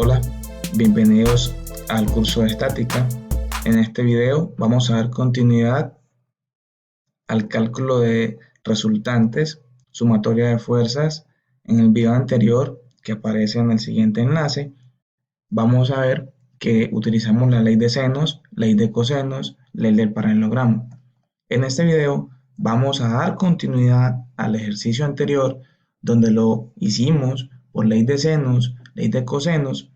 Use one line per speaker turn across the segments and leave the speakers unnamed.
Hola, bienvenidos al curso de estática. En este video vamos a dar continuidad al cálculo de resultantes, sumatoria de fuerzas. En el video anterior, que aparece en el siguiente enlace, vamos a ver que utilizamos la ley de senos, ley de cosenos, ley del paralelogramo. En este video vamos a dar continuidad al ejercicio anterior, donde lo hicimos por ley de senos, ley de cosenos,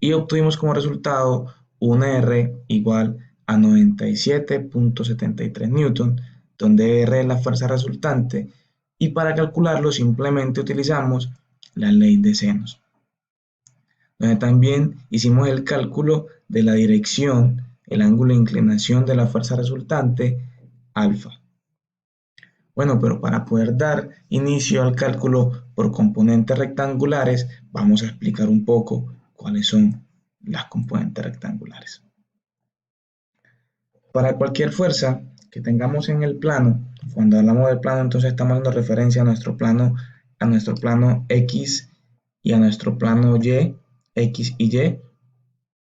y obtuvimos como resultado un R igual a 97.73 newton, donde R es la fuerza resultante, y para calcularlo simplemente utilizamos la ley de senos, donde también hicimos el cálculo de la dirección, el ángulo de inclinación de la fuerza resultante, alfa. Bueno, pero para poder dar inicio al cálculo por componentes rectangulares, vamos a explicar un poco cuáles son las componentes rectangulares. Para cualquier fuerza que tengamos en el plano, cuando hablamos del plano, entonces estamos dando referencia a nuestro plano X y a nuestro plano Y, X y Y,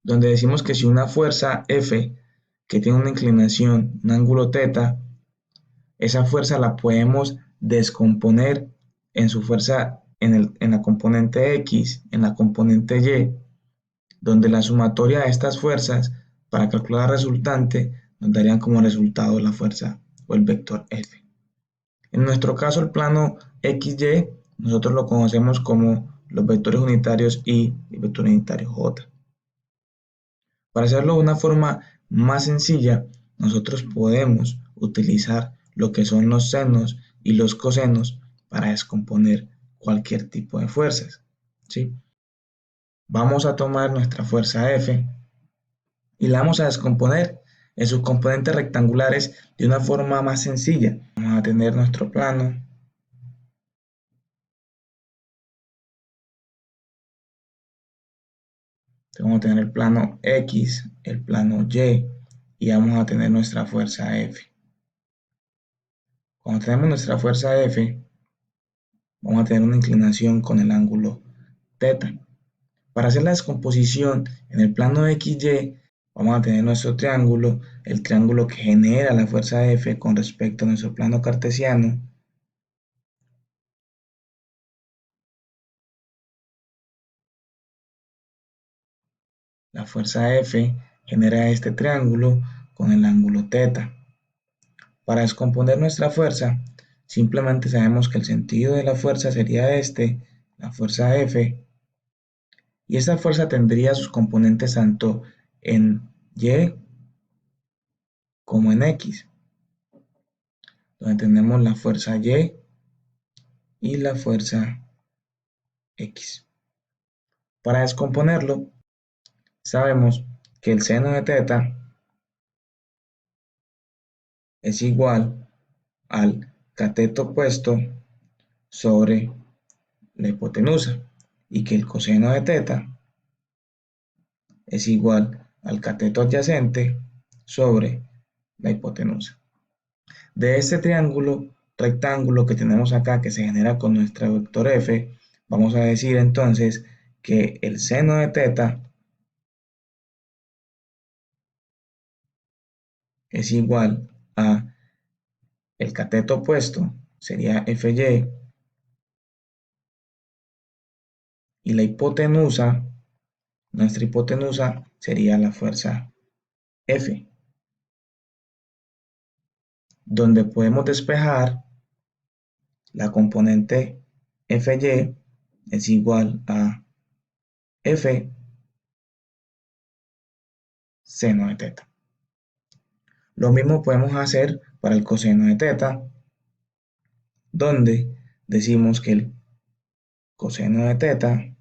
donde decimos que si una fuerza F que tiene una inclinación, un ángulo θ, esa fuerza la podemos descomponer en su fuerza en la componente X, en la componente Y, donde la sumatoria de estas fuerzas para calcular la resultante nos darían como resultado la fuerza o el vector F. En nuestro caso, el plano XY, nosotros lo conocemos como los vectores unitarios Y y vector unitario J. Para hacerlo de una forma más sencilla, nosotros podemos utilizar lo que son los senos y los cosenos para descomponer cualquier tipo de fuerzas, ¿sí? Vamos a tomar nuestra fuerza F y la vamos a descomponer en sus componentes rectangulares de una forma más sencilla. Vamos a tener nuestro plano, vamos a tener el plano X, el plano y vamos a tener nuestra fuerza F. Cuando tenemos nuestra fuerza F, vamos a tener una inclinación con el ángulo θ. Para hacer la descomposición en el plano XY, vamos a tener nuestro triángulo, el triángulo que genera la fuerza F con respecto a nuestro plano cartesiano. La fuerza F genera este triángulo con el ángulo θ. Para descomponer nuestra fuerza, simplemente sabemos que el sentido de la fuerza sería este, la fuerza F, y esta fuerza tendría sus componentes tanto en Y como en X, donde tenemos la fuerza y la fuerza X. Para descomponerlo, sabemos que el seno de θ es igual al cateto opuesto sobre la hipotenusa y que el coseno de θ es igual al cateto adyacente sobre la hipotenusa. De este triángulo rectángulo que tenemos acá, que se genera con nuestra vector F, vamos a decir entonces que el seno de θ es igual a el cateto opuesto, sería FY, y la hipotenusa, nuestra hipotenusa sería la fuerza F, donde podemos despejar la componente FY es igual a F seno de θ. Lo mismo podemos hacer para el coseno de θ, donde decimos que el coseno de θ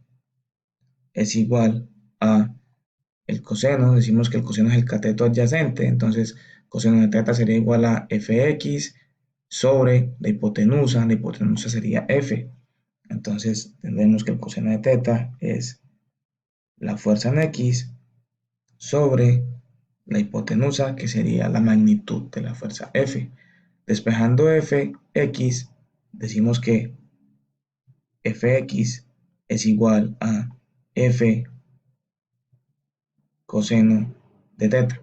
es igual a el coseno, decimos que el coseno es el cateto adyacente, entonces coseno de θ sería igual a fx sobre la hipotenusa sería f. Entonces tendremos que el coseno de θ es la fuerza en x sobre la hipotenusa, que sería la magnitud de la fuerza F. Despejando Fx, decimos que Fx es igual a f coseno de teta.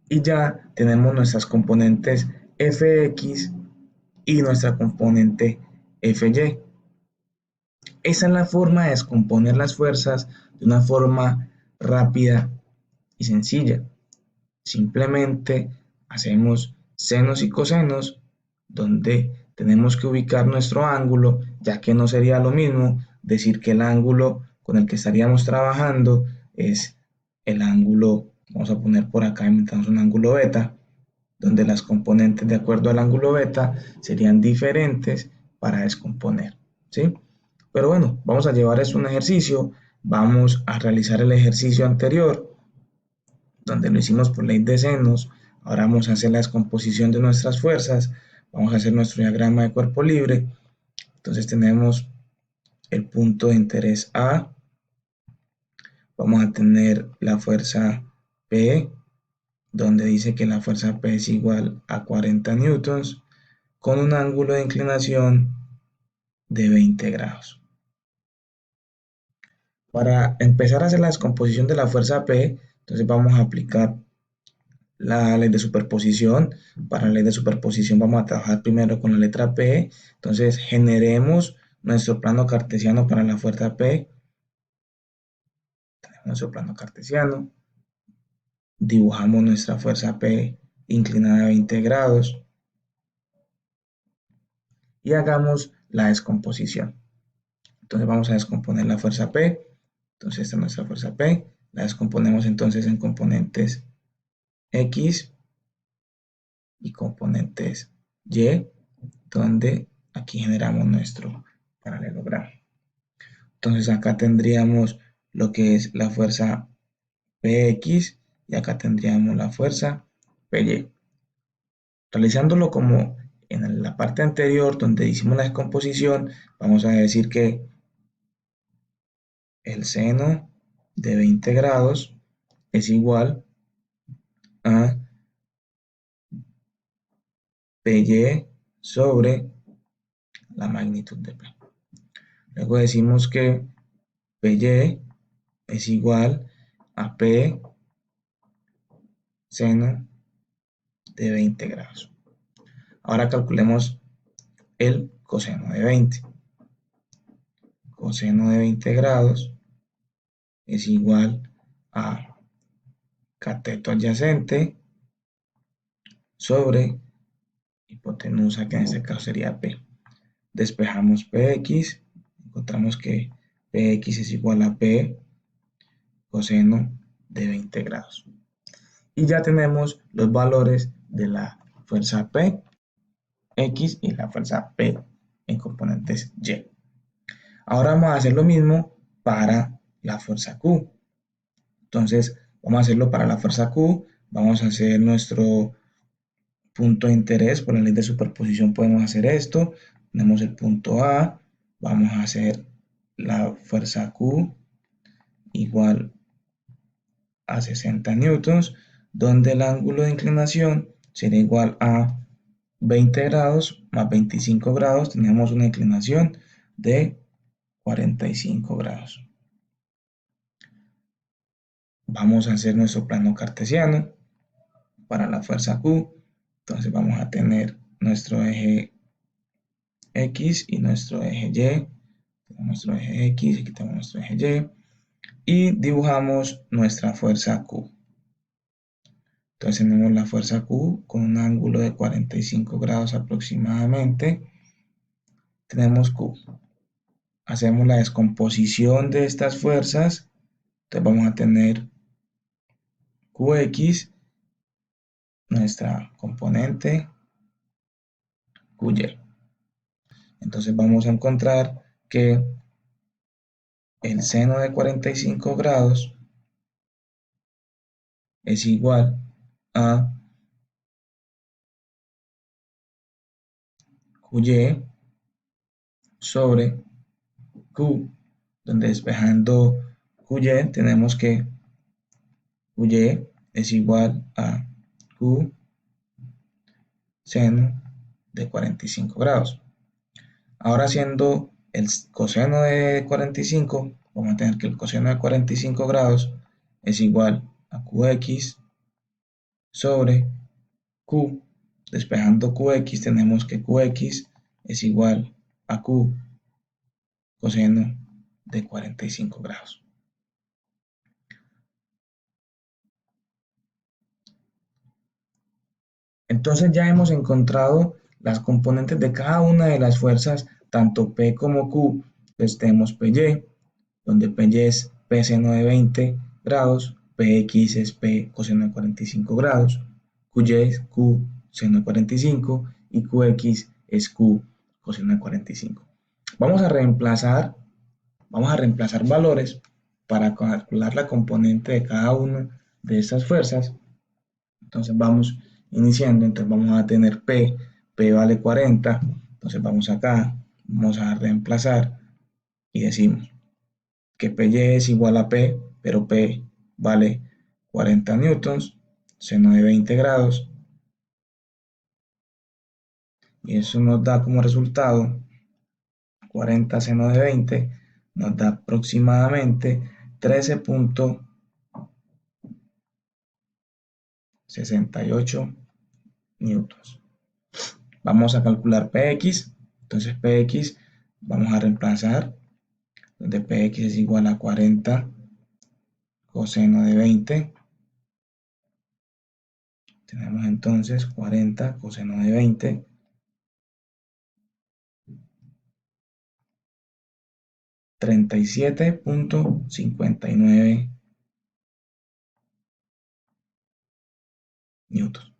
Y ya tenemos nuestras componentes fx y nuestra componente fy. Esa es la forma de descomponer las fuerzas de una forma rápida y sencilla. Simplemente hacemos senos y cosenos donde tenemos que ubicar nuestro ángulo, ya que no sería lo mismo decir que el ángulo con el que estaríamos trabajando es el ángulo, vamos a poner por acá, inventamos un ángulo beta, donde las componentes de acuerdo al ángulo beta serían diferentes para descomponer, ¿sí? Pero bueno, vamos a llevar esto a un ejercicio, vamos a realizar el ejercicio anterior, donde lo hicimos por ley de senos. Ahora vamos a hacer la descomposición de nuestras fuerzas, vamos a hacer nuestro diagrama de cuerpo libre. Entonces tenemos el punto de interés A, vamos a tener la fuerza P, donde dice que la fuerza P es igual a 40 newtons, con un ángulo de inclinación de 20 grados. Para empezar a hacer la descomposición de la fuerza P, entonces vamos a aplicar la ley de superposición. Para la ley de superposición vamos a trabajar primero con la letra P. Entonces generemos nuestro plano cartesiano para la fuerza P. Tenemos nuestro plano cartesiano. Dibujamos nuestra fuerza P inclinada a 20 grados. Y hagamos la descomposición. Entonces vamos a descomponer la fuerza P. Entonces esta es nuestra fuerza P. La descomponemos entonces en componentes X y componentes Y, donde aquí generamos nuestro paralelogramo. Entonces acá tendríamos lo que es la fuerza Px y acá tendríamos la fuerza Py. Realizándolo como en la parte anterior donde hicimos la descomposición, vamos a decir que el seno de 20 grados es igual a Py sobre la magnitud de P. Luego decimos que Py es igual a P seno de 20 grados. Ahora calculemos el coseno de 20. Coseno de 20 grados es igual a cateto adyacente sobre hipotenusa, que en este caso sería P. Despejamos Px, encontramos que Px es igual a P coseno de 20 grados. Y ya tenemos los valores de la fuerza P, X y la fuerza P en componentes Y. Ahora vamos a hacer lo mismo para la fuerza Q. Entonces, vamos a hacerlo para la fuerza Q. Vamos a hacer nuestro punto de interés. Por la ley de superposición podemos hacer esto. Tenemos el punto A. Vamos a hacer la fuerza Q igual a 60 newtons, donde el ángulo de inclinación sería igual a 20 grados más 25 grados. Tenemos una inclinación de 45 grados. Vamos a hacer nuestro plano cartesiano para la fuerza Q. Entonces vamos a tener nuestro eje X y nuestro eje Y. Tenemos nuestro eje X, aquí tenemos nuestro eje Y. Y dibujamos nuestra fuerza Q. Entonces tenemos la fuerza Q con un ángulo de 45 grados aproximadamente. Tenemos Q. Hacemos la descomposición de estas fuerzas. Entonces vamos a tener Qx, nuestra componente Qy. Entonces vamos a encontrar que el seno de 45 grados es igual a Qy sobre Q, donde despejando Qy tenemos que Qy es igual a Q seno de 45 grados. Ahora haciendo el coseno de 45, vamos a tener que el coseno de 45 grados es igual a Qx sobre Q. Despejando Qx tenemos que Qx es igual a Q coseno de 45 grados. Entonces ya hemos encontrado las componentes de cada una de las fuerzas, tanto P como Q. Entonces tenemos PY, donde PY es P seno de 20 grados, PX es P coseno de 45 grados, QY es Q seno de 45 y QX es Q coseno de 45. Vamos a reemplazar valores para calcular la componente de cada una de estas fuerzas. Entonces vamos iniciando, entonces vamos a tener P vale 40, entonces vamos acá, vamos a reemplazar y decimos que PY es igual a P, pero P vale 40 newtons, seno de 20 grados, y eso nos da como resultado 40 seno de 20, nos da aproximadamente 13.68 newtons. Vamos a calcular Px, entonces Px vamos a reemplazar, donde Px es igual a 40 coseno de 20. Tenemos entonces 40 coseno de 20 37.59 newtons.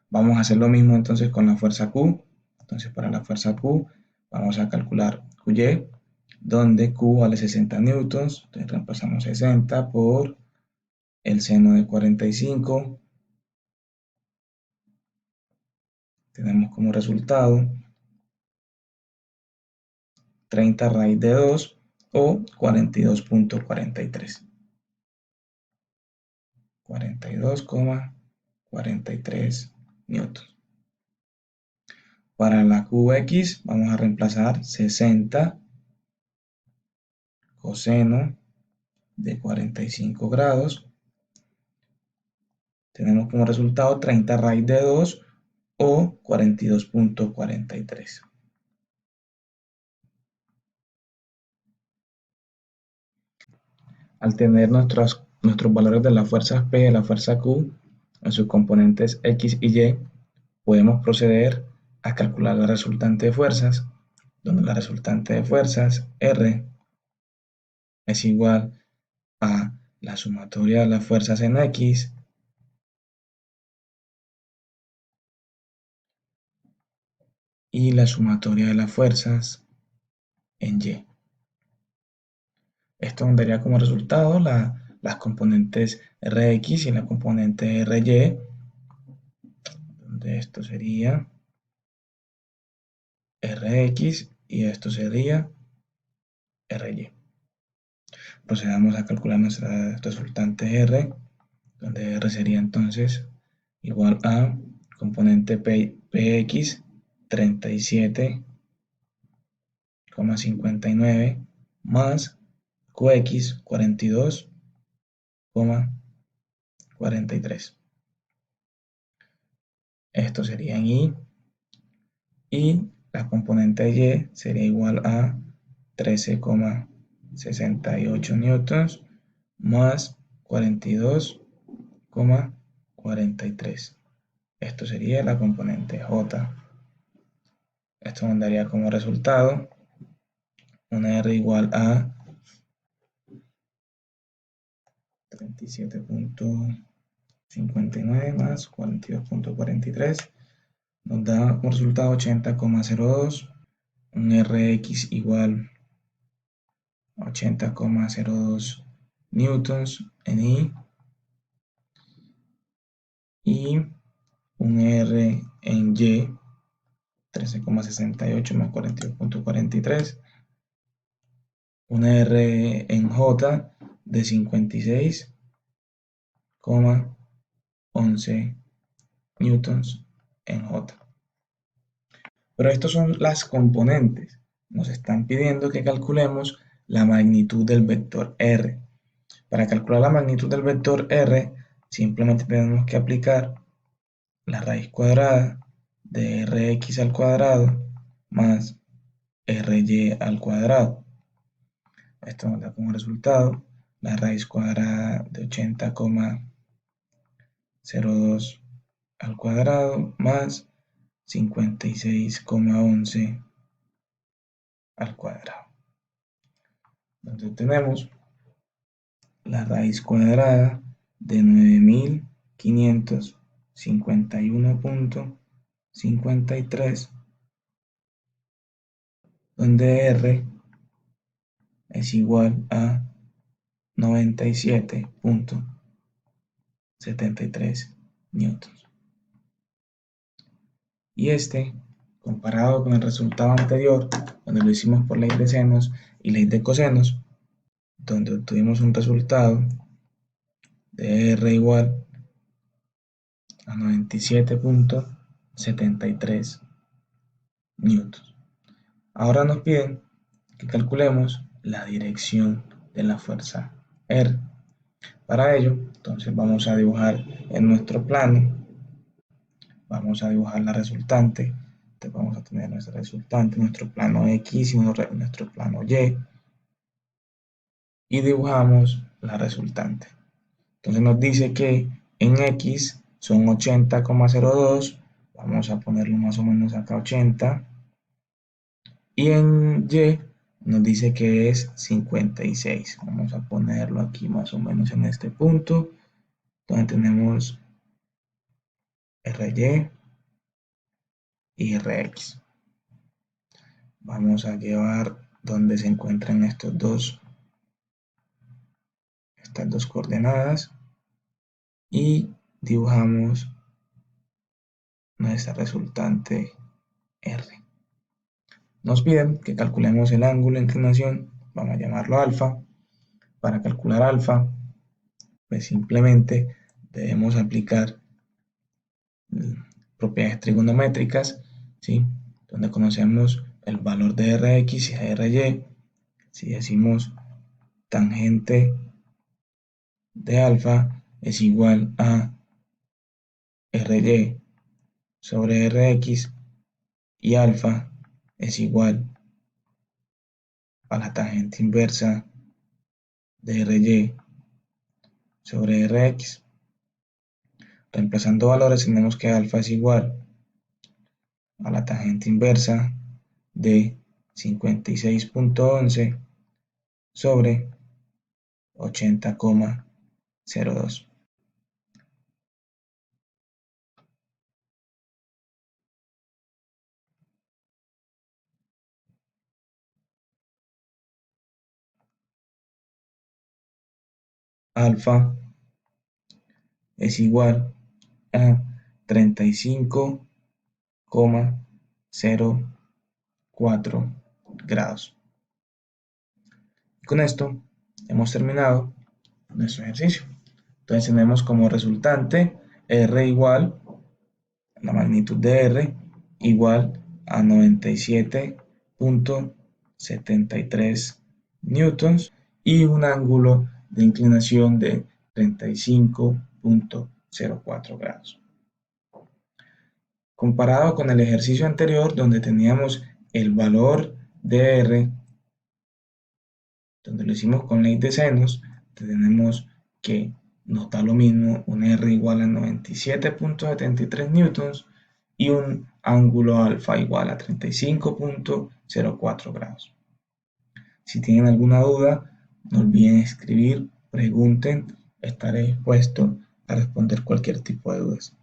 Vamos a hacer lo mismo entonces con la fuerza Q. Entonces para la fuerza Q vamos a calcular Qy, donde Q vale 60 newtons. Entonces reemplazamos 60 por el seno de 45. Tenemos como resultado 30 raíz de 2 o 42.43. 42,43 newtons. Para la Qx vamos a reemplazar 60 coseno de 45 grados. Tenemos como resultado 30 raíz de 2 o 42.43. Al tener nuestros valores de las fuerzas P y de la fuerza Q en sus componentes X y Y, podemos proceder a calcular la resultante de fuerzas, donde la resultante de fuerzas R es igual a la sumatoria de las fuerzas en X y la sumatoria de las fuerzas en Y. Esto nos daría como resultado las componentes Rx y la componente Ry, donde esto sería Rx y esto sería Ry. Procedamos a calcular nuestra resultante R, donde R sería entonces igual a componente Px 37,59 más Qx 42,43. Esto sería en Y, y la componente Y sería igual a 13,68 newtons más 42,43. Esto sería la componente J. Esto nos daría como resultado una R igual a 37.59 más 42.43. Nos da como resultado 80,02. Un Rx igual a 80,02 newtons en I. Y un R en Y, 13,68 más 42.43. Una R en J de 56,11 newtons en J. Pero estas son las componentes. Nos están pidiendo que calculemos la magnitud del vector R. Para calcular la magnitud del vector R, simplemente tenemos que aplicar la raíz cuadrada de Rx al cuadrado más Ry al cuadrado. Esto nos da como resultado la raíz cuadrada de 80,02 al cuadrado más 56,11 al cuadrado, donde tenemos la raíz cuadrada de 9551,53, donde R es igual a 97,73 newtons. Y comparado con el resultado anterior, donde lo hicimos por ley de senos y ley de cosenos, donde obtuvimos un resultado de R igual a 97,73 newtons. Ahora nos piden que calculemos la dirección de la fuerza R. Para ello, entonces vamos a dibujar en nuestro plano, vamos a dibujar la resultante. Entonces vamos a tener nuestra resultante, nuestro plano X y nuestro plano y dibujamos la resultante. Entonces nos dice que en X son 80,02, vamos a ponerlo más o menos acá 80, y en Y nos dice que es 56, vamos a ponerlo aquí más o menos en este punto, donde tenemos Ry y Rx. Vamos a llevar donde se encuentran estas dos coordenadas y dibujamos nuestra resultante R. Nos piden que calculemos el ángulo de inclinación, vamos a llamarlo alfa. Para calcular alfa, pues simplemente debemos aplicar propiedades trigonométricas, ¿sí? Donde conocemos el valor de Rx y Ry. Si decimos tangente de alfa es igual a Ry sobre Rx, y alfa es igual a la tangente inversa de Ry sobre Rx. Reemplazando valores, tenemos que alfa es igual a la tangente inversa de 56,11 sobre 80,02. Alfa es igual a 35,04 grados. Y con esto hemos terminado nuestro ejercicio. Entonces tenemos como resultante R igual, la magnitud de R igual a 97,73 newtons y un ángulo de inclinación de 35,04 grados. Comparado con el ejercicio anterior, donde teníamos el valor de R, donde lo hicimos con ley de senos, tenemos que nos da lo mismo un R igual a 97,73 newtons y un ángulo alfa igual a 35,04 grados. Si tienen alguna duda, no olviden escribir, pregunten, estaré dispuesto a responder cualquier tipo de dudas.